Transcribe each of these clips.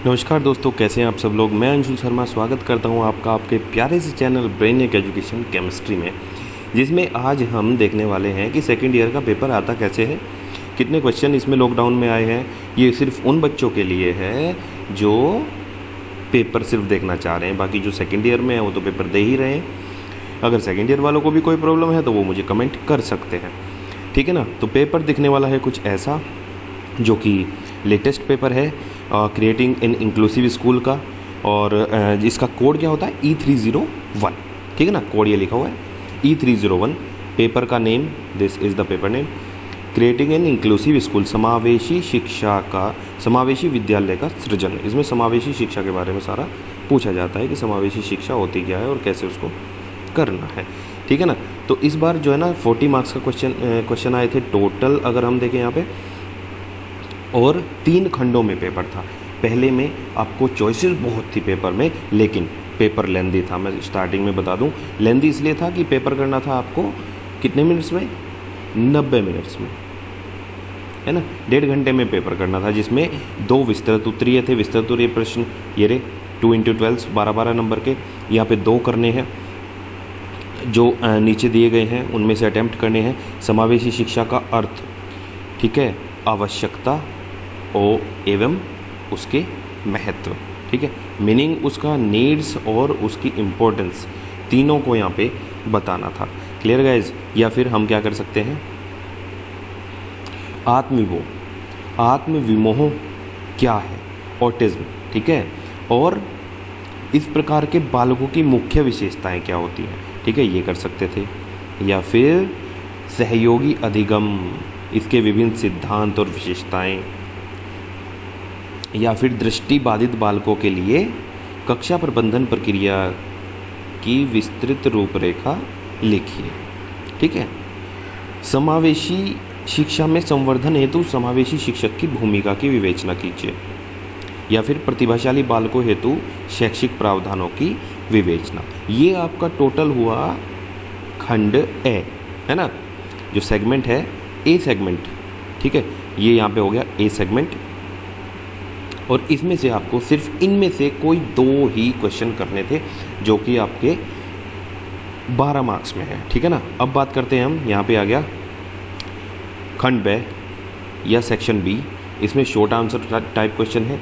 नमस्कार दोस्तों, कैसे हैं आप सब लोग। मैं अंशुल शर्मा स्वागत करता हूं आपका आपके प्यारे से चैनल ब्रेनिक एजुकेशन केमिस्ट्री में, जिसमें आज हम देखने वाले हैं कि सेकंड ईयर का पेपर आता कैसे है, कितने क्वेश्चन इसमें लॉकडाउन में आए हैं। ये सिर्फ उन बच्चों के लिए है जो पेपर सिर्फ देखना चाह रहे हैं, बाकी जो सेकेंड ईयर में है वो तो पेपर दे ही रहे हैं। अगर सेकेंड ईयर वालों को भी कोई प्रॉब्लम है तो वो मुझे कमेंट कर सकते हैं, ठीक है ना। तो पेपर दिखने वाला है कुछ ऐसा, जो कि लेटेस्ट पेपर है क्रिएटिंग इन इंक्लूसिव स्कूल का, और इसका कोड क्या होता है E301, ठीक है ना। कोड ये लिखा हुआ है E301। पेपर का name, this is the paper name, creating in inclusive school, समावेशी शिक्षा का, समावेशी विद्यालय का सृजन। इसमें समावेशी शिक्षा के बारे में सारा पूछा जाता है कि समावेशी शिक्षा होती क्या है और कैसे उसको करना है, ठीक है ना। तो इस बार जो है ना 40 मार्क्स का क्वेश्चन आए थे टोटल, अगर हम देखें यहाँ पे, और 3 खंडों में पेपर था। पहले में आपको चॉइसेस बहुत थी पेपर में, लेकिन पेपर लेंदी था। मैं स्टार्टिंग में बता दूं, लेंदी इसलिए था कि पेपर करना था आपको कितने मिनट्स में, 90 मिनट्स में, है ना। 1.5 घंटे में पेपर करना था, जिसमें 2 विस्तृत उत्तरीय थे। विस्तृत उत्तरीय प्रश्न ये रहे 2 × 12 12 नंबर के। यहाँ पे 2 करने हैं जो नीचे दिए गए हैं, उनमें से अटैम्प्ट करने हैं। समावेशी शिक्षा का अर्थ, ठीक है, आवश्यकता एवं उसके महत्व, ठीक है, मीनिंग उसका, नीड्स और उसकी इम्पोर्टेंस, तीनों को यहाँ पे बताना था। Clear guys. या फिर हम क्या कर सकते हैं, आत्मविमोह क्या है, ऑटिज्म, ठीक है, और इस प्रकार के बालकों की मुख्य विशेषताएं क्या होती हैं, ठीक है, ये कर सकते थे। या फिर सहयोगी अधिगम, इसके विभिन्न सिद्धांत और विशेषताएं। या फिर दृष्टि बाधित बालकों के लिए कक्षा प्रबंधन प्रक्रिया की विस्तृत रूपरेखा लिखिए, ठीक है। समावेशी शिक्षा में संवर्धन हेतु समावेशी शिक्षक की भूमिका की विवेचना कीजिए। या फिर प्रतिभाशाली बालकों हेतु शैक्षिक प्रावधानों की विवेचना। ये आपका टोटल हुआ खंड ए, है ना, जो सेगमेंट है ए सेगमेंट, ठीक है, ये यहाँ पे हो गया ए सेगमेंट। और इसमें से आपको सिर्फ इनमें से कोई 2 ही क्वेश्चन करने थे, जो कि आपके 12 मार्क्स में है, ठीक है ना। अब बात करते हैं हम, यहाँ पे आ गया खंड बे या सेक्शन बी। इसमें शॉर्ट आंसर टाइप क्वेश्चन है।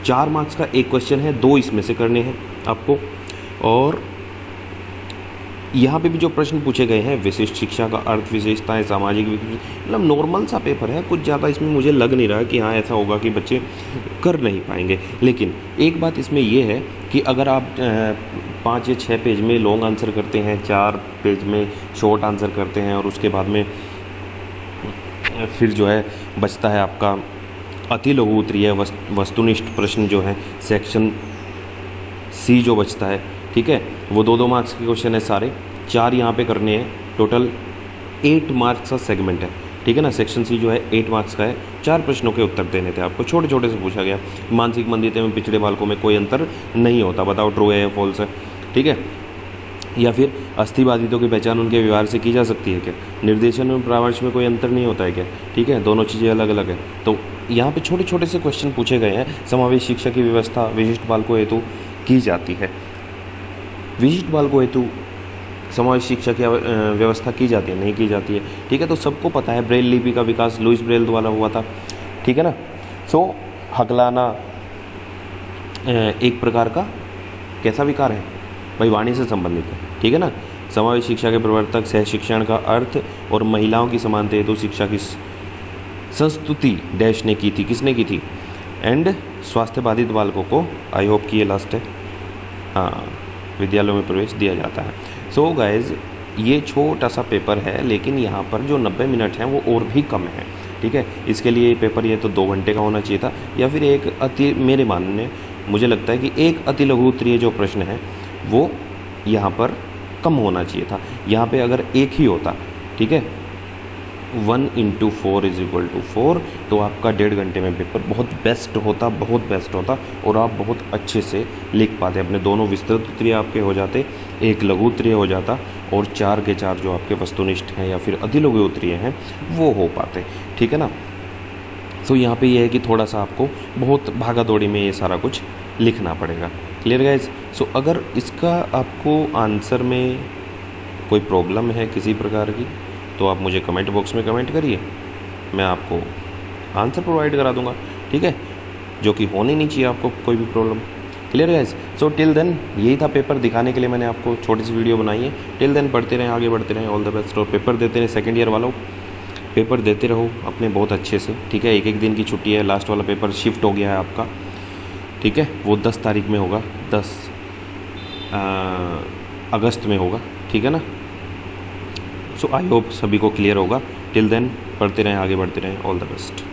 4 मार्क्स का एक क्वेश्चन है, 2 इसमें से करने हैं आपको। और यहाँ पे भी जो प्रश्न पूछे गए हैं, विशिष्ट शिक्षा का अर्थ, विशेषताएं, सामाजिक, मतलब नॉर्मल सा पेपर है, कुछ ज़्यादा इसमें मुझे लग नहीं रहा कि हाँ ऐसा होगा कि बच्चे कर नहीं पाएंगे। लेकिन एक बात इसमें ये है कि अगर आप 5 या 6 पेज में लॉन्ग आंसर करते हैं, 4 पेज में शॉर्ट आंसर करते हैं, और उसके बाद में फिर जो है बचता है आपका अति लघु उत्तरीय वस्तुनिष्ठ प्रश्न जो है सेक्शन सी जो बचता है, ठीक है, वो 2 मार्क्स के क्वेश्चन है सारे। 4 यहाँ पे करने हैं, टोटल 8 मार्क्स का सेगमेंट है, ठीक है ना। सेक्शन सी जो है 8 मार्क्स का है। 4 प्रश्नों के उत्तर देने थे आपको, छोटे छोटे से पूछा गया। मानसिक मंदित में पिछड़े बालकों में कोई अंतर नहीं होता, बताओ ट्रू है या फॉल्स है, ठीक है। या फिर अस्थिबाधितों की पहचान उनके व्यवहार से की जा सकती है क्या, निर्देशन और परामर्श में कोई अंतर नहीं होता है क्या, ठीक है, दोनों चीज़ें अलग अलग है। तो यहाँ पे छोटे छोटे से क्वेश्चन पूछे गए हैं। समावेश शिक्षा की व्यवस्था विशिष्ट बालकों हेतु की जाती है। विशिष्ट बालकों हेतु समावेश शिक्षा की व्यवस्था की जाती है, नहीं की जाती है, ठीक है। तो सबको पता है ब्रेल लिपि का विकास लुईस ब्रेल द्वारा हुआ था, ठीक है ना। सो हकलाना एक प्रकार का कैसा विकार है भाई, वाणी से संबंधित है, ठीक है ना। समावेश शिक्षा के प्रवर्तक सह शिक्षण का अर्थ और महिलाओं की समानता हेतु शिक्षा की संस्तुति डैश ने की थी, किसने की थी, एंड स्वास्थ्य बाधित बालकों को, आई होप कि ये लास्ट है, हाँ, विद्यालयों में प्रवेश दिया जाता है। सो गाइज, ये छोटा सा पेपर है, लेकिन यहाँ पर जो 90 मिनट हैं वो और भी कम है, ठीक है। इसके लिए पेपर ये तो 2 घंटे का होना चाहिए था। या फिर एक अति, मेरे मानने मुझे लगता है कि एक अति लघु उत्तरीय जो प्रश्न है वो यहाँ पर कम होना चाहिए था। यहाँ पे अगर एक ही होता, ठीक है, 1 × 4 = 4, तो आपका 1.5 घंटे में पेपर बहुत बेस्ट होता, और आप बहुत अच्छे से लिख पाते। अपने दोनों विस्तृत उत्तरीय आपके हो जाते, एक लघु उत्तरीय हो जाता, और 4 के 4 जो आपके वस्तुनिष्ठ हैं या फिर अति लघु उत्तरीय हैं वो हो पाते, ठीक है ना। सो यहाँ पे ये है कि थोड़ा सा आपको बहुत भागा दौड़ी में ये सारा कुछ लिखना पड़ेगा। Clear guys? सो अगर इसका आपको आंसर में कोई प्रॉब्लम है किसी प्रकार की तो आप मुझे कमेंट बॉक्स में कमेंट करिए, मैं आपको आंसर प्रोवाइड करा दूंगा, ठीक है, जो कि होनी नहीं चाहिए आपको कोई भी problem. Clear guys? So till then यही था पेपर दिखाने के लिए मैंने आपको छोटी सी वीडियो बनाई है। टिल देन पढ़ते रहें, आगे बढ़ते रहें, ऑल द बेस्ट। और पेपर देते रहें, सेकेंड ईयर वालों पेपर देते रहो अपने बहुत अच्छे से, ठीक है। एक दिन की छुट्टी है, लास्ट वाला पेपर शिफ्ट हो गया है आपका, ठीक है, वो 10 तारीख में होगा, 10 अगस्त में होगा, ठीक है ना। सो आई होप सभी को क्लियर होगा। टिल देन पढ़ते रहें, आगे बढ़ते रहें, ऑल द बेस्ट।